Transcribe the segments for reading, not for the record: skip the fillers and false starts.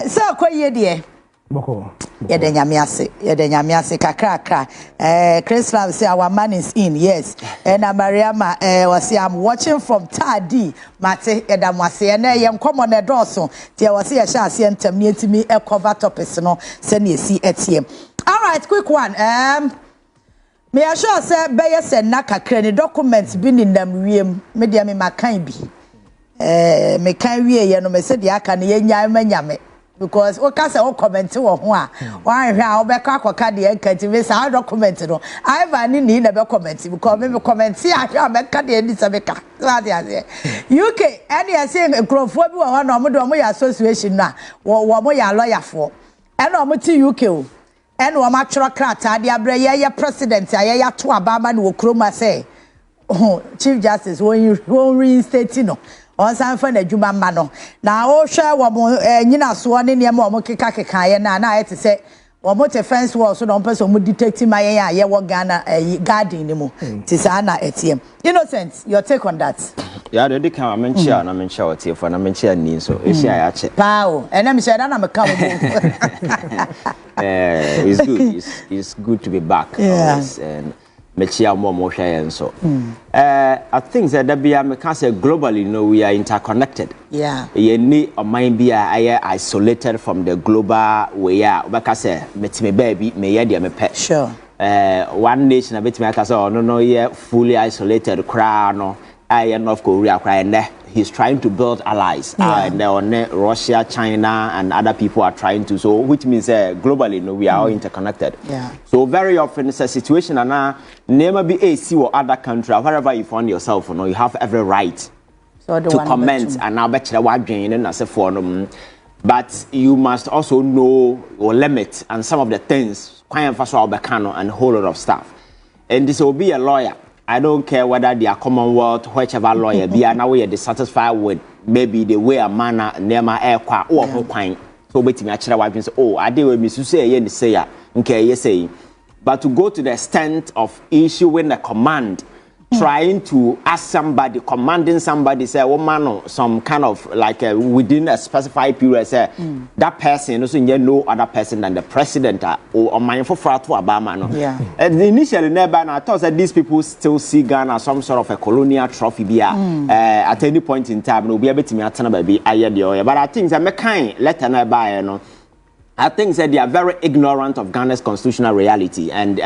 so koye de Boko. Yede nyame ase kakra. Chrislam say our man is in, yes. And Mariama was say I'm watching from Tadi Mate Edamwase na yem come on edoso tie was say sha ase entem ne etimi e cover topics no se na esi etiem. All right, quick one. Me assure say beye se na kakra ni documents bi ni nam wiem me dia me makan bi. Me kan wie ye no me se dia aka ne yenya manyame. Because o ka say o comment wo ho a wan hwe a obeka akoka de enkanti me say document no I have ni na be comment because me comment a hwe a meka de ni se beka UK any say crofo bi wo ho na omo de omo ya association na wo mo ya lawyer for e na omo ti UK o e na omo atworo krata de abre ye president aye ya to abama na wo kroma say Chief Justice won reinstate no on sanfa na djuma ma no na o hwe wo mo nyina so ne ne ma o mo keka ye na ete se wo mo te fence wall so no person mo detect ma ye ya ye wo Ghana garden ni mo ti sa na etiem Innocent your take on that ya de kan amenchia na menchia wotie for na menchia ni so e share ya che pao ena me share na me ka mo it's good to be back always and mechia mo hwe so I think that bia me can say globally we are interconnected ye ni oman bia aye isolated from the global way obeka say metime baby me ye de me pe sure one nation abetime aka say no ye fully isolated kra no aye North Korea kra and he's trying to build allies and on Russia, China and other people are trying to, so which means globally we are all interconnected. So very often it's a situation and never be AC or other country wherever you find yourself, you have every right to comment and now bet you what and as a forum, but you must also know or limit and some of the things quite and a whole lot of stuff. And this will be a lawyer. I don't care whether they are Commonwealth, whichever lawyer be, and now we are dissatisfied with maybe the way a manner near my air qua or quine. So wait me actually wife say, oh, I did with me to say yen say okay, yes say. But to go to the extent of issuing a command, trying to ask somebody, commanding somebody, say, oh man, some kind of like within a specified period, say that person also no other person than the president or mindful for Obama. No? And initially, never, I thought that these people still see Ghana as some sort of a colonial trophy at any point in time. No, be able to me attend baby, but I think that me kind let never no. I think that they are very ignorant of Ghana's constitutional reality and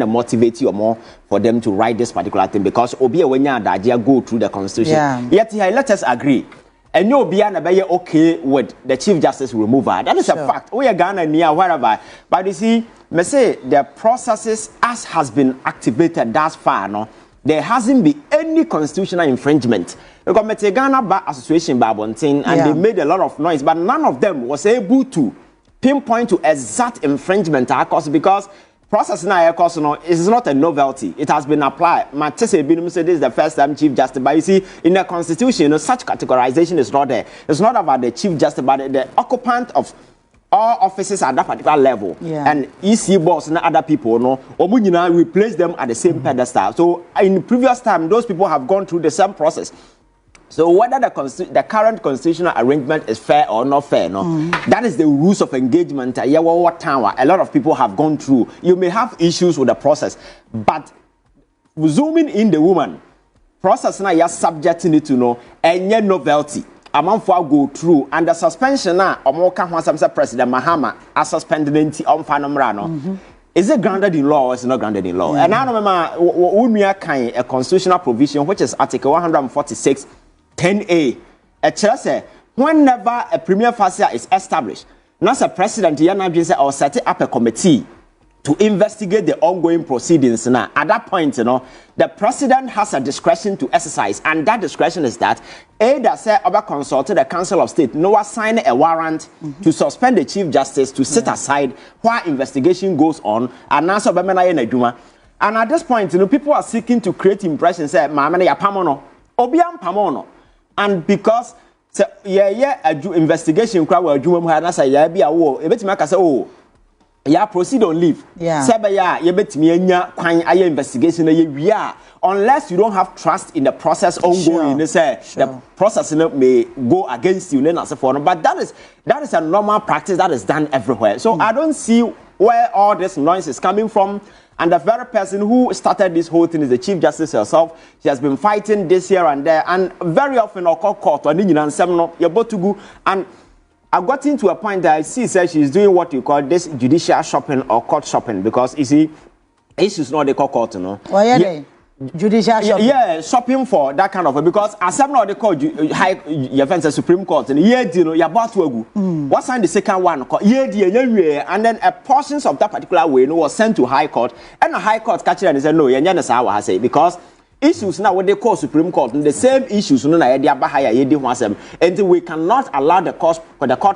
motivate you more for them to write this particular thing because Obia when you go through the constitution. Yet here, let us agree. And you'll be okay with the Chief Justice removal. That is a fact. We are Ghana near wherever. But you see, me say the processes as has been activated thus far, no, there hasn't been any constitutional infringement. Because the Ghana Bar Association Babontin and they made a lot of noise, but none of them was able to pinpoint to exact infringement because process now is not a novelty. It has been applied. Matese Binum said this is the first time Chief Justice, but you see in the Constitution, such categorization is not there. It's not about the Chief Justice, but the occupant of all offices at that particular level. And EC boss and other people, we place them at the same pedestal. So in the previous time, those people have gone through the same process. So whether the current constitutional arrangement is fair or not fair, that is the rules of engagement. A lot of people have gone through. You may have issues with the process, but zooming in the woman, process now you're subjecting it to know any novelty. A month for go through and the suspension now, President Mahama as suspended on Fanomrano. Is it grounded in law or is it not grounded in law? And I remember a constitutional provision, which is Article 146. 10A, whenever a premier facia is established, not a president or set up a committee to investigate the ongoing proceedings. Now, at that point, the president has a discretion to exercise, and that discretion is that either say over consulted the Council of State, no sign a warrant to suspend the Chief Justice to sit aside while investigation goes on, and answer and at this point, people are seeking to create impressions. Say, "Mama, ya pamono, obiam pamono." And because investigation crowd were doing had say yeah be a war, a bit make say oh yeah, proceed or leave. Yeah. Sebaya, you bet me anya investigation unless you don't have trust in the process ongoing. The process may go against you. But that is a normal practice that is done everywhere. So I don't see where all this noise is coming from. And the very person who started this whole thing is the Chief Justice herself. She has been fighting this here and there, and very often court and I got into a point that I see says she's doing what you call this judicial shopping or court shopping, because you see, issues not the court, you know. Oh, yeah, judicial shopping. Yeah, shopping for that kind of, because as I'm not the court, your Supreme Court, and you know, you're about to go. What's on the second one? And then a portions of that particular way was sent to High Court, and the High Court catch it and said, no, I say, because issues now what they call Supreme Court, the same issues no na they higher and we cannot allow the court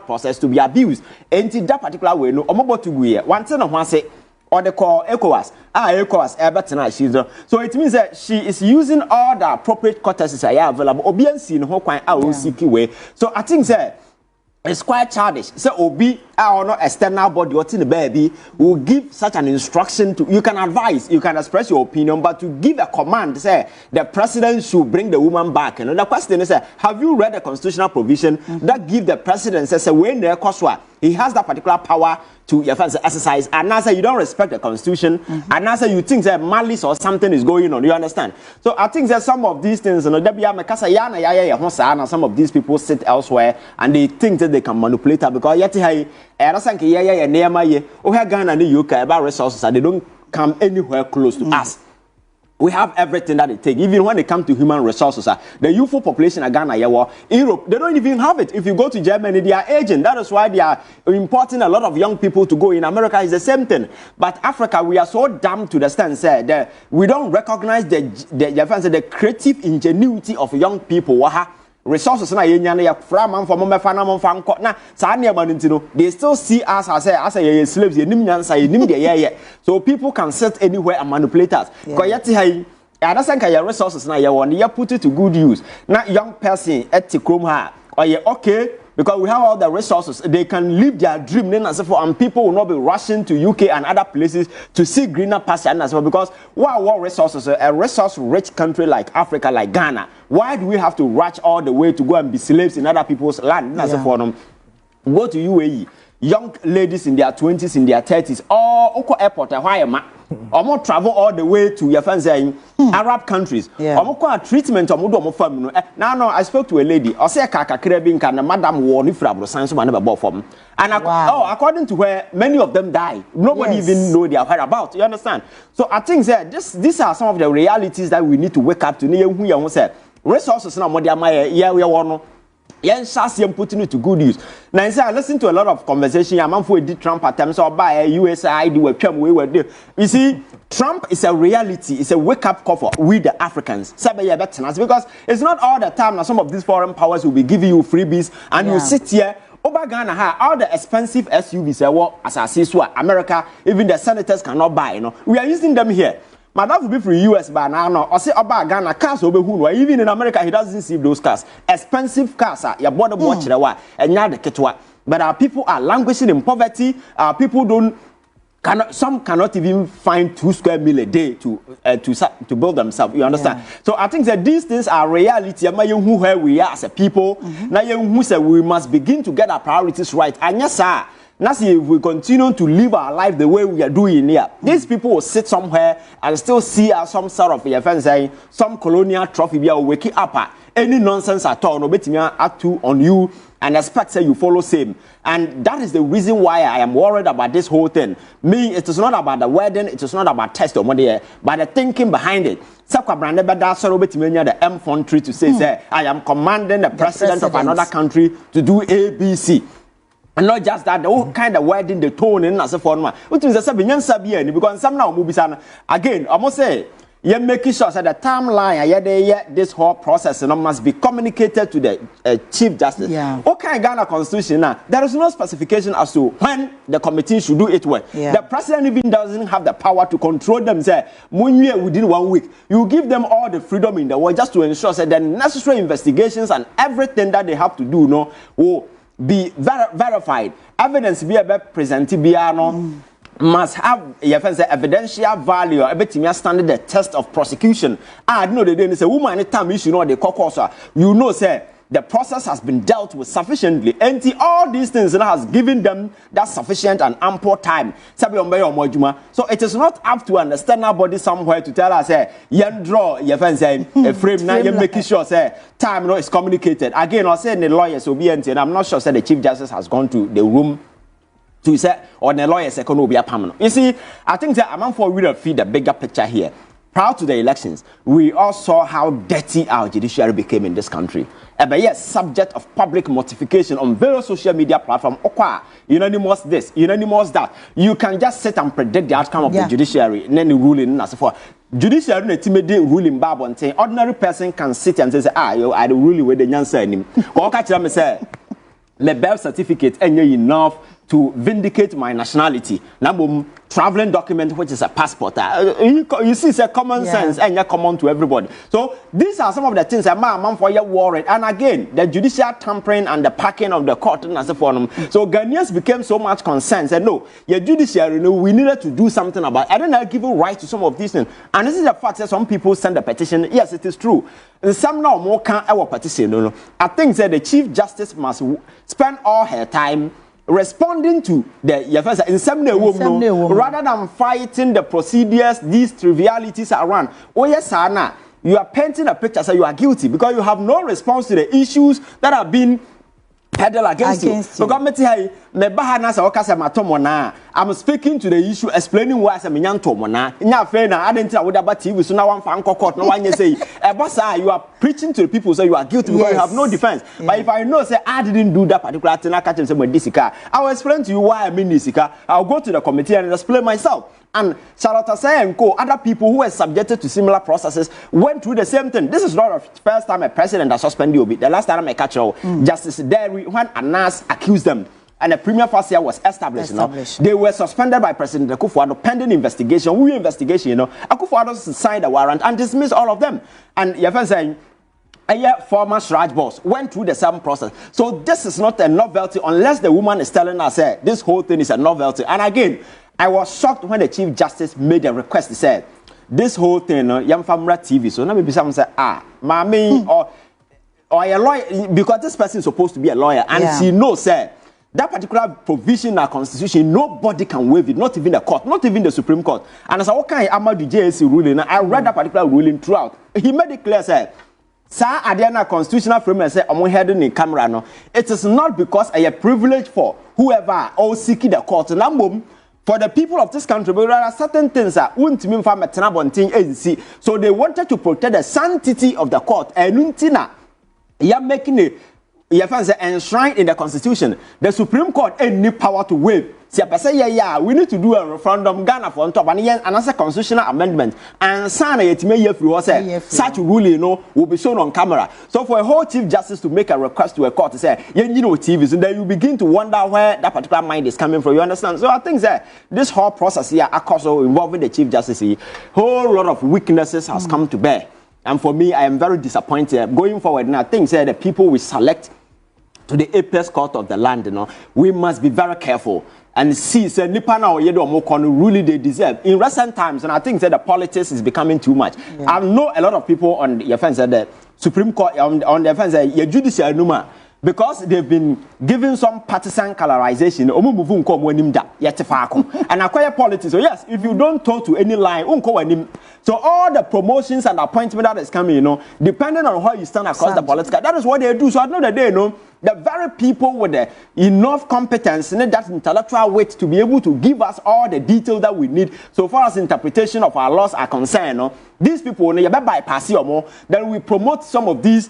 process to be abused. And that particular way no omobo to go one thing of one say or they call ECOWAS tonight she's so it means that she is using all the appropriate courtesies available obedience in her way. So I think that it's quite childish. So Obi or no external body or in the baby will give such an instruction to you can advise, you can express your opinion, but to give a command, say the president should bring the woman back. And the question is, have you read the constitutional provision that give the president say when there he has that particular power to exercise, and now say you don't respect the constitution, and now say you think that malice or something is going on. You understand? So I think that some of these things, you know, some of these people sit elsewhere and they think that they can manipulate her because Ghana and the UK about resources and they don't come anywhere close to us. We have everything that it takes. Even when it comes to human resources, the youthful population of Ghana, Europe, they don't even have it. If you go to Germany, they are aging. That is why they are importing a lot of young people to go. In America, it's the same thing. But Africa, we are so dumb to the stand that we don't recognize the creative ingenuity of young people. Resources na yenya fra man for mefa na monfa nko na saa ne ba ntino they still see us as a slaves yenim nyansa yenim de so people can sit anywhere and manipulate us because yeti hay understand your resources na you put it to good use na young person at tikrom ha or okay because we have all the resources they can live their dream then as for and people will not be rushing to UK and other places to see greener pasture and as well because what resources a resource rich country like Africa like Ghana, why do we have to rush all the way to go and be slaves in other people's land as for them go to UAE young ladies in their 20s in their 30s or Oko airport or travel all the way to your fancy Arab countries. Or treatment or family. Now, I spoke to a lady. I say Kaka Krebin can Madam War if Rabro Science man about form. And according to where many of them die, nobody even know they have heard about. You understand? So I think that these are some of the realities that we need to wake up to. Resources now more we are yes, I'm putting it to good use. Now, I listen to a lot of conversation. I'm for Trump attempts or by USAID where you see, Trump is a reality. It's a wake-up call for we the Africans. Because it's not all the time that some of these foreign powers will be giving you freebies and you sit here. Over Ghana, all the expensive SUVs, as I see, America, even the senators cannot buy. You know, we are using them here. My dad will be from US by now. I say about Ghana cars over who even in America he doesn't see those cars. Expensive cars your border watch the and the ketwa. But our people are languishing in poverty. Our people some cannot even find 2 square meal a day to build themselves. You understand? So I think that these things are reality. Where we are as a people. Now who say we must begin to get our priorities right. And yes, sir. Now, see, if we continue to live our life the way we are doing here, these people will sit somewhere and still see us some sort of saying some colonial trophy we are waking up any nonsense at all. Nobody on you and expect say you follow same. And that is the reason why I am worried about this whole thing. Me, it is not about the wedding, it is not about testimony, but the thinking behind it. The M country to say, I am commanding the president of another country to do ABC. And not just that, the whole kind of wedding, the tone, and as a form. Which is a Sabian because some now movies again, I must say, you're making sure that the timeline, this whole process must be communicated to the Chief Justice. What kind of Ghana Constitution now? There is no specification as to when the committee should do it well. The president even doesn't have the power to control them. Say, within 1 week, you give them all the freedom in the world just to ensure that the necessary investigations and everything that they have to do, will be verified. Evidence be presented must have evidential value. Everything standing the test of prosecution. I know the day say woman anytime issue know the course. You know say the process has been dealt with sufficiently. And all these things has given them that sufficient and ample time. So it is not up to understand nobody somewhere to tell us, you draw a frame now, you're making sure say time is communicated. Again, I say the lawyers will be and I'm not sure say the Chief Justice has gone to the room to say or the lawyers can be a permanent. You see, I think that I'm for we feed the bigger picture here. Prior to the elections, we all saw how dirty our judiciary became in this country. But yes, subject of public mortification on various social media platforms. Unanimous this, unanimous that. You can just sit and predict the outcome of the judiciary and then the ruling. As for judiciary, the ruling Bible and saying ordinary person can sit and say, I the ruling with the answer in him. Or say, my birth certificate and enough to vindicate my nationality. Now, traveling document, which is a passport. You see, it's a common sense and you're common to everybody. So these are some of the things that man for your worried. And again, the judicial tampering and the packing of the court and so forth. So Ghanaians became so much concerned. Said, no, your judiciary, we needed to do something about it. I don't know, give a right to some of these things. And this is the fact that some people send a petition. Yes, it is true. And some now more can't our petition. I think that the Chief Justice must spend all her time responding to the in some rather than fighting the procedures, these trivialities around. Oh yes, Anna, you are painting a picture so you are guilty because you have no response to the issues that have been peddled against you. I'm speaking to the issue, explaining why I'm in Yantomona. In your friend, I didn't know about TV, so now I'm fan court. No one you say, you are preaching to the people, so you are guilty because you have no defense. But if I know, say, I didn't do that particular thing, I catch him with this car, I will explain to you why I'm in this car. I'll go to the committee and explain myself. And Charlotte Say and co, other people who were subjected to similar processes went through the same thing. This is not the first time a president has suspended you. The last time I catch you, Justice Derry, when Anas accused them, and a premier first year was established. They were suspended by President Akufo-Addo pending investigation. Akufo-Addo signed a warrant and dismissed all of them. And you're saying, a former Sraj boss went through the same process. So this is not a novelty unless the woman is telling us, this whole thing is a novelty. And again, I was shocked when the Chief Justice made a request. He said, this whole thing, Yamfamra TV. So now maybe someone say, Mami, or a lawyer, because this person is supposed to be a lawyer, and she knows, that particular provision in our constitution, nobody can waive it, not even the court, not even the Supreme Court. And as I walk in the JSC ruling, I read that particular ruling throughout. He made it clear, Sir, Adiana constitutional framework say, I'm heading in camera. No, it is not because I have privilege for whoever or seeking the court. For the people of this country, but there are certain things that won't mean for a agency. So they wanted to protect the sanctity of the court. And you're making it enshrined in the constitution. The Supreme Court ain't need power to waive. We need to do a referendum Ghana for on top and another constitutional amendment and such ruling will be shown on camera. So for a whole Chief Justice to make a request to a court to say TVs, and then you begin to wonder where that particular mind is coming from. You understand? So I think that this whole process here, also involving the Chief Justice, a whole lot of weaknesses has come to bear. And for me, I am very disappointed going forward. And I think that the people we select to the apex court of the land, we must be very careful and see nipa na oyedo omoko really they deserve in recent times. And I think that the politics is becoming too much. I know a lot of people on the offense that the Supreme Court on the offense that Judicial numa, because they've been given some partisan colorization. And acquire politics. So yes, if you don't talk to any line, so all the promotions and appointment that is coming, depending on how you stand across the political, that is what they do. So at the end of the day, the very people with the enough competence and that intellectual weight to be able to give us all the details that we need so far as interpretation of our laws are concerned, these people, then we promote some of these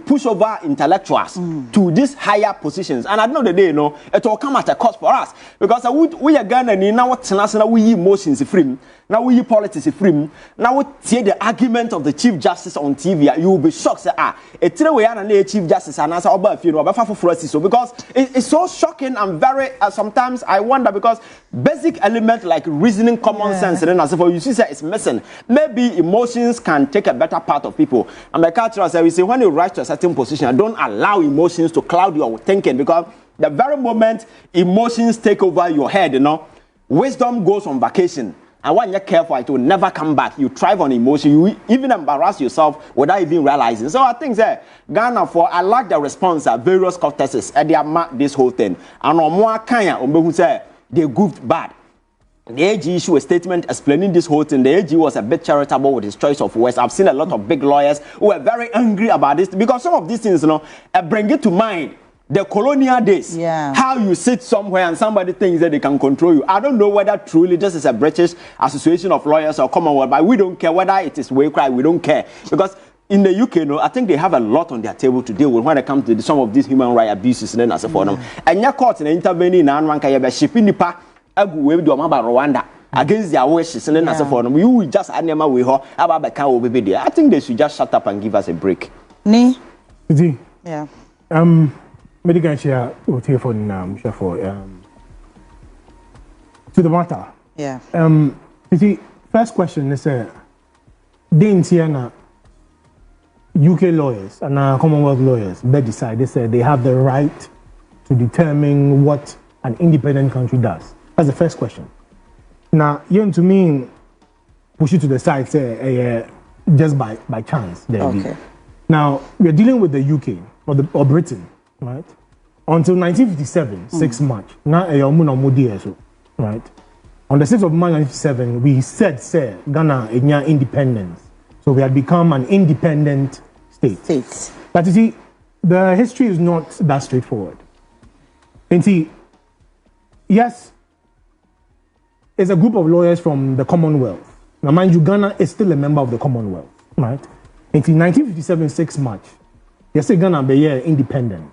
push over intellectuals to these higher positions. And at the end of the day, it will come at a cost for us. Because we are Ghana, now we emotions free, now we politics free, now we see the argument of the Chief Justice on TV, you will be shocked. It's the way the Chief Justice and answer about because it's so shocking and very sometimes I wonder because basic element like reasoning, common sense, and then as if you see it's missing. Maybe emotions can take a better part of people. And my culture we say when you rise to a certain position, don't allow emotions to cloud your thinking because The very moment emotions take over your head, wisdom goes on vacation. And when you're careful, it will never come back. You thrive on emotion. You even embarrass yourself without even realizing. So I think that Ghana, I like the response at various contexts and they are this whole thing. And on more Kenya, who say they goofed bad. The AG issued a statement explaining this whole thing. The AG was a bit charitable with his choice of words. I've seen a lot of big lawyers who were very angry about this because some of these things, bring it to mind. The colonial days, how you sit somewhere and somebody thinks that they can control you. I don't know whether truly this is a British Association of Lawyers or Commonwealth, but we don't care whether it is way cry, we don't care. Because in the UK, I think they have a lot on their table to deal with when it comes to some of these human rights abuses and as for them. And your court in intervening in one can have shipping nipa about Rwanda against their wishes and as for them. You will just animal with her about the cow baby there. I think they should just shut up and give us a break. Yeah. Medical chair will here for to the matter. Yeah. You see, first question is didn't here UK lawyers and Commonwealth lawyers they decide they say they have the right to determine what an independent country does. That's the first question. Now, you to me push it to the side say just by chance. Okay. Now we're dealing with the UK or Britain. Right? Until 1957, 6 March. Now, right? On the 6th of March 1957, we said, Ghana is independence. So we had become an independent state. But you see, the history is not that straightforward. And see, yes, it's a group of lawyers from the Commonwealth. Now, mind you, Ghana is still a member of the Commonwealth, right? Until 1957, 6 March, they say Ghana be independent.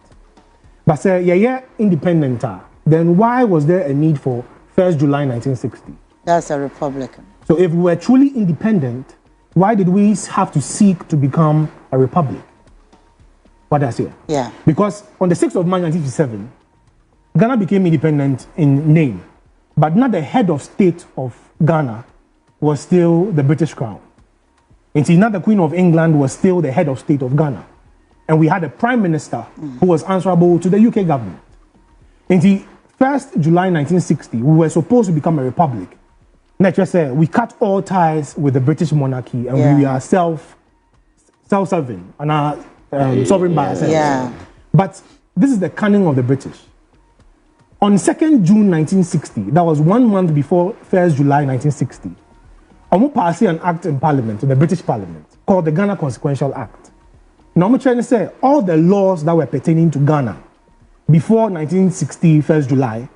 But say independent, then why was there a need for 1st July 1960? That's a republic. So if we were truly independent, why did we have to seek to become a republic? What I say? Yeah. Because on the 6th of March 1957, Ghana became independent in name, but not the head of state of Ghana was still the British Crown. Until now the Queen of England was still the head of state of Ghana. And we had a prime minister who was answerable to the UK government. Until 1st July 1960, we were supposed to become a republic. Nature said we cut all ties with the British monarchy and we are self-serving and are sovereign by ourselves. Yeah. But this is the cunning of the British. On 2nd June 1960, that was 1 month before 1st July 1960, we passed an act in Parliament, in the British Parliament, called the Ghana Consequential Act. Now, I'm trying to say all the laws that were pertaining to Ghana before 1960, 1st July,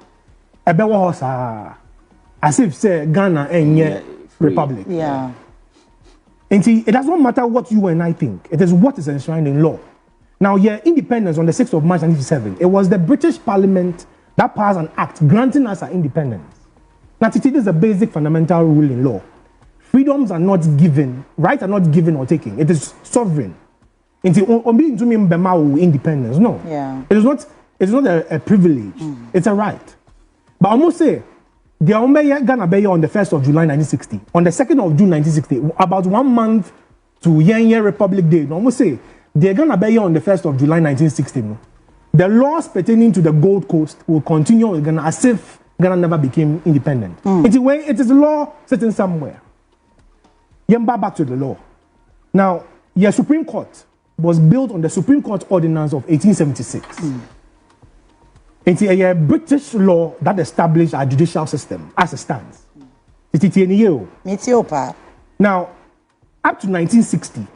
as if say Ghana ain't republic. Yeah. And see, it does not matter what you and I think. It is what is enshrined in law. Now, independence on the 6th of March 1957, it was the British Parliament that passed an act granting us our independence. Now, Titi, this is a basic fundamental rule in law. Freedoms are not given, rights are not given or taken. It is sovereign. Independence, no. Yeah. It is not a privilege. It's a right. But I must say, the Ghana Bay on the 1st of July 1960, on the 2nd of June 1960, about 1 month to Yaa Republic Day, I must say, the Ghana Bay on the 1st of July 1960, the laws pertaining to the Gold Coast will continue with Ghana as if Ghana never became independent. It is a law sitting somewhere. Back to the law. Now, your Supreme Court was built on the Supreme Court Ordinance of 1876. It's a British law that established our judicial system as it stands. Now, up to 1960,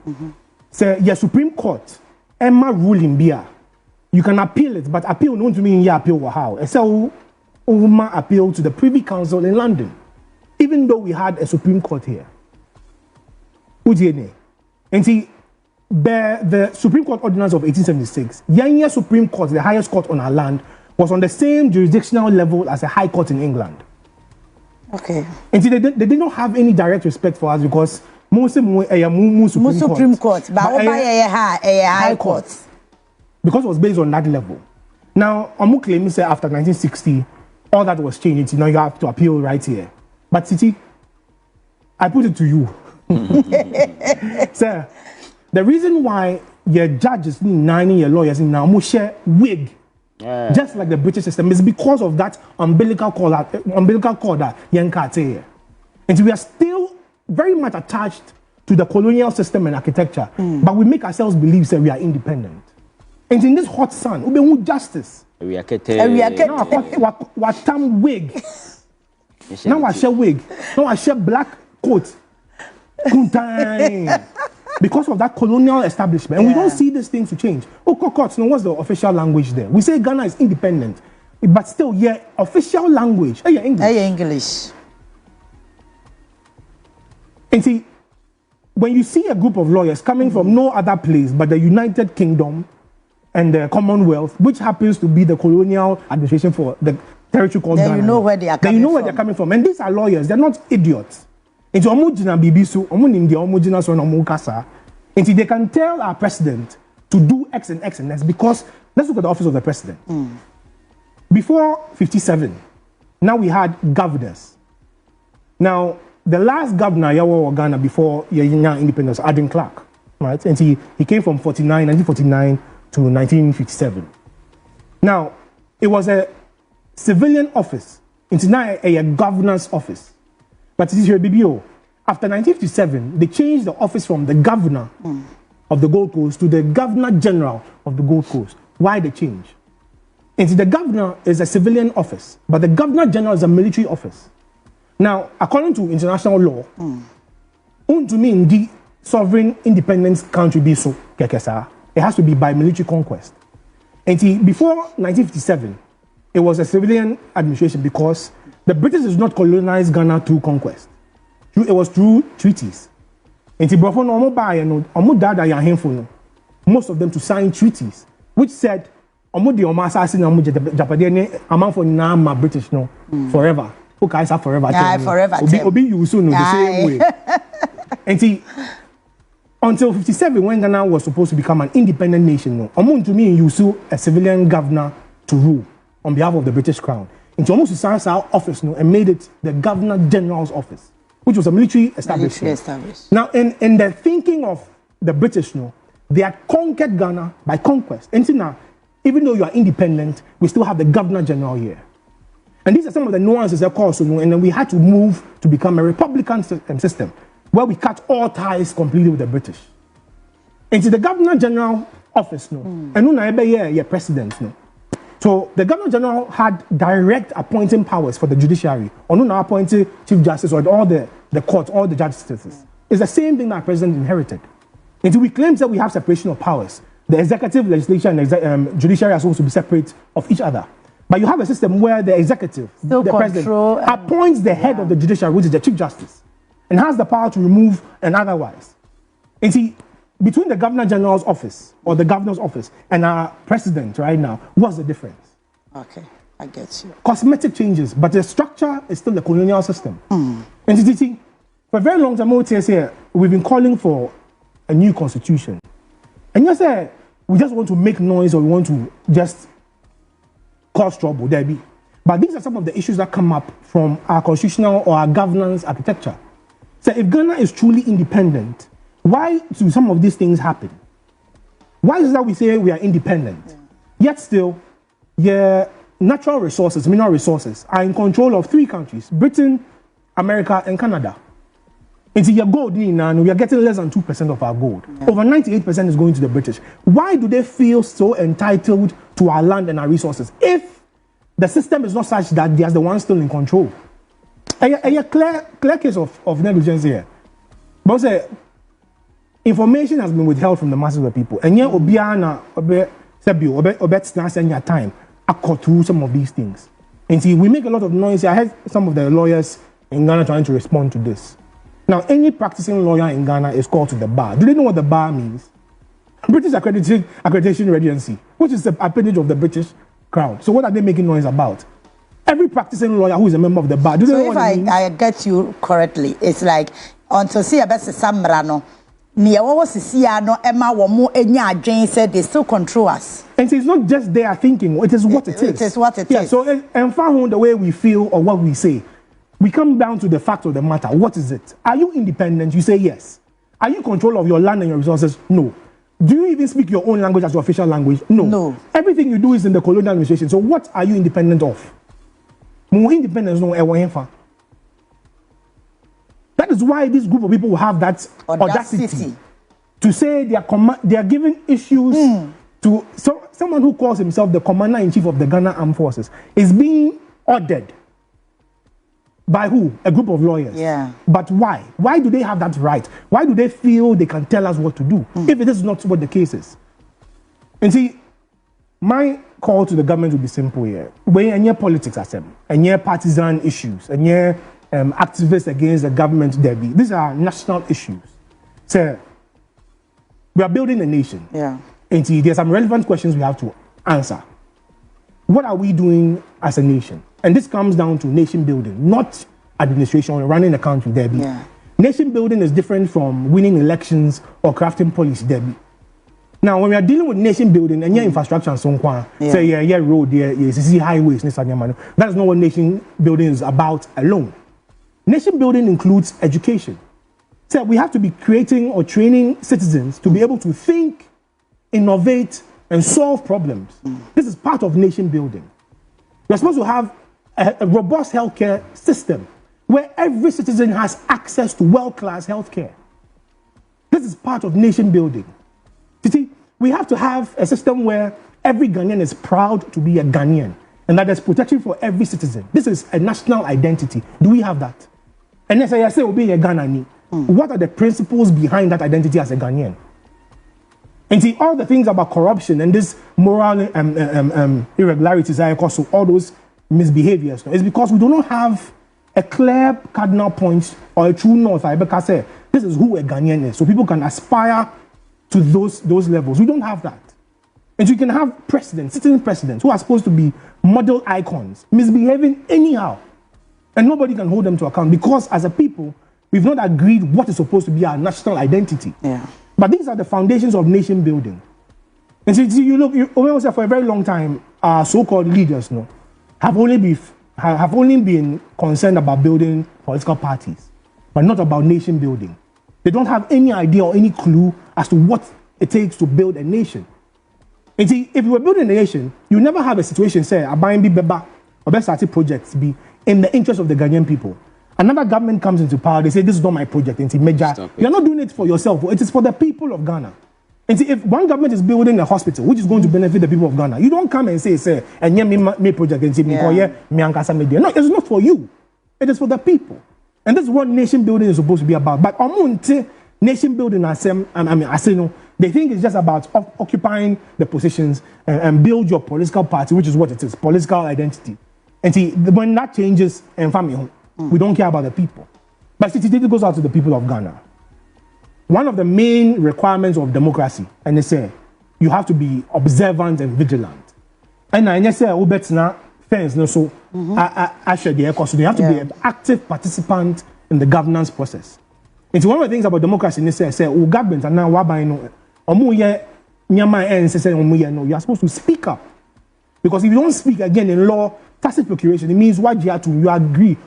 so your Supreme Court, Emma ruling Bia, you can appeal it, but appeal don't mean you appeal how. It's a appeal to the Privy Council in London, even though we had a Supreme Court here. And see, the Supreme Court Ordinance of 1876, Yaa Supreme Court, the highest court on our land, was on the same jurisdictional level as a high court in England. Okay. And see, they did not have any direct respect for us because most Supreme Court, but high court. Because it was based on that level. Now, I'm claiming say after 1960, all that was changed. Now you have to appeal right here. But Titi, I put it to you. Sir, the reason why your judges, 9 year lawyers now share wig Just like the British system. It's because of that umbilical cord that Yanka say. And we are still very much attached to the colonial system and architecture, but we make ourselves believe that we are independent. And in this hot sun, we want justice. We are what time wig. Now I share wig. Now I share black coat. Because of that colonial establishment. And we don't see these things to change. Oh, courts, no, what's the official language there? We say Ghana is independent, but still, official language. English. And see, when you see a group of lawyers coming from no other place but the United Kingdom and the Commonwealth, which happens to be the colonial administration for the territory called Ghana. You know where they are coming from. Then you know where they're coming from. And these are lawyers, they're not idiots. And so they can tell our president to do X and X and X because let's look at the office of the president. Before 57, now we had governors. Now, the last governor of Ghana before independence, Adrian Clark, right? And he came from 1949 to 1957. Now, it was a civilian office. It's now a governor's office. But it is here, BBO. After 1957, they changed the office from the governor of the Gold Coast to the Governor General of the Gold Coast. Why the change? And the governor is a civilian office, but the Governor General is a military office. Now, according to international law, to me, in the sovereign independence country, it has to be by military conquest. And before 1957, it was a civilian administration because the British did not colonize Ghana through conquest. It was through treaties. And most of them to sign treaties, which said, British forever. Okay, forever. Forever. Obi you soon the same way. And see, until 57, when Ghana was supposed to become an independent nation, to me, you saw a civilian governor to rule on behalf of the British Crown. And almost to sign our office and made it the Governor General's office, which was a military establishment. Now, in the thinking of the British, they had conquered Ghana by conquest. And see now, even though you are independent, we still have the Governor General here. And these are some of the nuances, of course, and then we had to move to become a republican system where we cut all ties completely with the British. And to the Governor General office, and no president. So the Governor General had direct appointing powers for the judiciary, or no appointed Chief Justice or all the courts, all the justices. It's the same thing that our president inherited. And we claim that we have separation of powers. The executive, legislature, and judiciary are supposed to be separate of each other. But you have a system where the executive, the president, appoints the head of the judiciary, which is the Chief Justice, and has the power to remove and otherwise. And see, between the Governor General's office or the Governor's office and our president right now, what's the difference? Okay, I get you. Cosmetic changes, but the structure is still the colonial system. And see, for a very long time, we've been calling for a new constitution. And you say, we just want to make noise or we want to just cause trouble, Debbie. But these are some of the issues that come up from our constitutional or our governance architecture. So if Ghana is truly independent, why do some of these things happen? Why is it that we say we are independent? Yet still, natural resources, mineral resources, are in control of 3 countries, Britain, America, and Canada. And your gold, we are getting less than 2% of our gold. Over 98% is going to the British. Why do they feel so entitled to our land and our resources if the system is not such that they are the ones still in control? A clear case of negligence here. But say, information has been withheld from the masses of the people. And yet, Obiana, your time, I cut through some of these things. And see, we make a lot of noise. I heard some of the lawyers in Ghana trying to respond to this. Now, any practicing lawyer in Ghana is called to the bar. Do they know what the bar means? British Accreditation Agency, which is the appendage of the British Crown. So what are they making noise about? Every practicing lawyer who is a member of the bar, do they know what it means? I get you correctly, it's like, until see a best samrano, said they still control us. And so it's not just their thinking, it is what it is. It is what it is. So, and found the way we feel or what we say, we come down to the fact of the matter. What is it? Are you independent? You say yes. Are you in control of your land and your resources? No. Do you even speak your own language as your official language? No. Everything you do is in the colonial administration. So what are you independent of? Independence no. That is why this group of people will have that audacity to say they are giving issues to someone who calls himself the commander-in-chief of the Ghana Armed Forces is being ordered by who? A group of lawyers. Yeah. But why? Why do they have that right? Why do they feel they can tell us what to do if it is not what the case is? And see, my call to the government would be simple here. When any politics are them, any partisan issues, any activists against the government, these are national issues. So we are building a nation. Yeah. And see, there's some relevant questions we have to answer. What are we doing as a nation? And this comes down to nation building, not administration or running the country, Debbie. Yeah. Nation building is different from winning elections or crafting policy, Debbie. Now, when we are dealing with nation building and your infrastructure and so on, say road, highways, that is not what nation building is about alone. Nation building includes education. So we have to be creating or training citizens to be able to think, innovate, and solve problems. This is part of nation building. We're supposed to have a robust healthcare system where every citizen has access to world-class healthcare. This is part of nation building. You see, we have to have a system where every Ghanaian is proud to be a Ghanaian and that there's protection for every citizen. This is a national identity. Do we have that? And as I say, we'll be a Ghanaian. What are the principles behind that identity as a Ghanaian? And see, all the things about corruption and this moral irregularities, also all those misbehaviors, is because we do not have a clear cardinal point or a true north. Because this is who a Ghanaian is, so people can aspire to those levels. We don't have that. And so you can have sitting presidents who are supposed to be model icons, misbehaving anyhow. And nobody can hold them to account because as a people, we've not agreed what is supposed to be our national identity. Yeah. But these are the foundations of nation building. And so you look, for a very long time, our so-called leaders have only been concerned about building political parties, but not about nation building. They don't have any idea or any clue as to what it takes to build a nation. And see, if you were building a nation, you never have a situation, say, a buying beba or best started projects be in the interest of the Ghanaian people. Another government comes into power, they say, this is not my project, and major. You're not doing it for yourself, it is for the people of Ghana. And see, if one government is building a hospital, which is going to benefit the people of Ghana, you don't come and say, and me project, and say, no, it's not for you. It is for the people. And this is what nation building is supposed to be about. But nation building, they think it's just about occupying the positions and build your political party, which is what it is, political identity. And see, when that changes, we don't care about the people. But it goes out to the people of Ghana. One of the main requirements of democracy, and they say, you have to be observant and vigilant. And I say, so you have to be an active participant in the governance process. And so one of the things about democracy, they say, government and now you are supposed to speak up. Because if you don't speak again in law, tacit procuration, it means what you have to, you agree.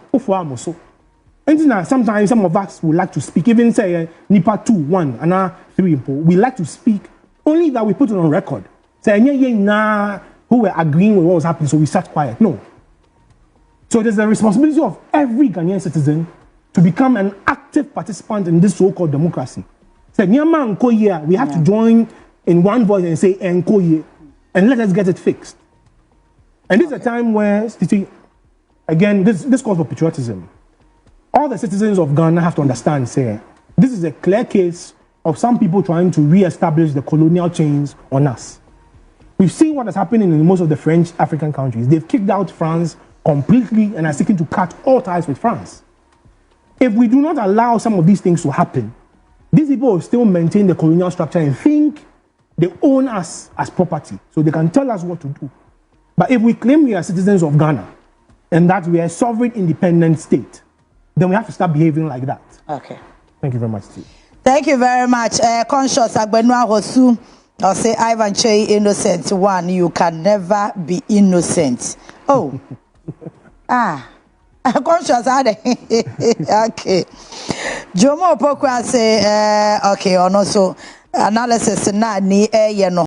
And sometimes some of us would like to speak, even say Nipa 2, 1, and 3. We like to speak, only that we put it on record. Say, who were agreeing with what was happening, so we sat quiet. No. So it is the responsibility of every Ghanaian citizen to become an active participant in this so-called democracy. Say, we have to join in one voice and say, and let us get it fixed. And this is a time where, again, this calls for patriotism. All the citizens of Ghana have to understand, say, this is a clear case of some people trying to re-establish the colonial chains on us. We've seen what has happened in most of the French African countries. They've kicked out France completely and are seeking to cut all ties with France. If we do not allow some of these things to happen, these people will still maintain the colonial structure and think they own us as property, so they can tell us what to do. But if we claim we are citizens of Ghana and that we are a sovereign, independent state, then we have to start behaving like that. Okay. Thank you very much, Steve. Thank you very much. Conscious Agbenua Hosu, I'll say Ivan Kyei innocent. One, you can never be innocent. Oh. Conscious, okay. Jomo Pokwa say, okay, and also analysis na ni no